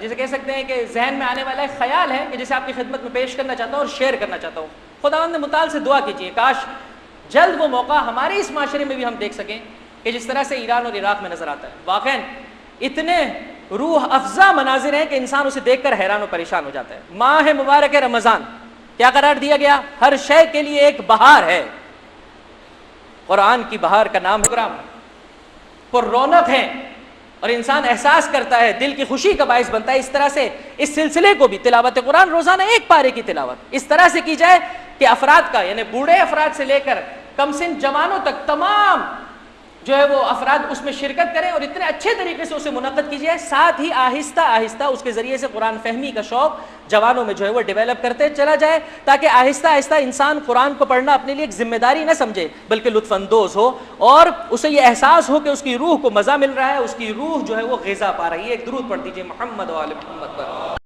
جسے کہہ سکتے ہیں کہ ذہن میں آنے والا ایک خیال ہے کہ جسے آپ کی خدمت میں پیش کرنا چاہتا ہوں اور شیئر کرنا چاہتا ہوں. خداوند متعال سے دعا کیجیے کاش جلد وہ موقع ہمارے اس معاشرے میں بھی ہم دیکھ سکیں کہ جس طرح سے ایران اور عراق میں نظر آتا ہے. واقعاً اتنے روح افزا مناظر ہیں کہ انسان اسے دیکھ کر حیران و پریشان ہو جاتا ہے. ماہ مبارک رمضان کیا قرار دیا گیا؟ ہر شے کے لیے ایک بہار ہے. قرآن کی بہار کا نام پروگرام پر رونق ہے اور انسان احساس کرتا ہے، دل کی خوشی کا باعث بنتا ہے. اس طرح سے اس سلسلے کو بھی تلاوت قرآن روزانہ ایک پارے کی تلاوت اس طرح سے کی جائے کہ افراد کا یعنی بوڑھے افراد سے لے کر کم سن جوانوں تک تمام جو ہے وہ افراد اس میں شرکت کریں اور اتنے اچھے طریقے سے اسے منعقد کی جائے. ساتھ ہی آہستہ آہستہ اس کے ذریعے سے قرآن فہمی کا شوق جوانوں میں جو ہے وہ ڈیولپ کرتے چلا جائے تاکہ آہستہ آہستہ انسان قرآن کو پڑھنا اپنے لیے ایک ذمہ داری نہ سمجھے بلکہ لطف اندوز ہو اور اسے یہ احساس ہو کہ اس کی روح کو مزہ مل رہا ہے، اس کی روح جو ہے وہ غذا پا رہی ہے. ایک درود پڑھ دیجیے محمد و آل محمد پر.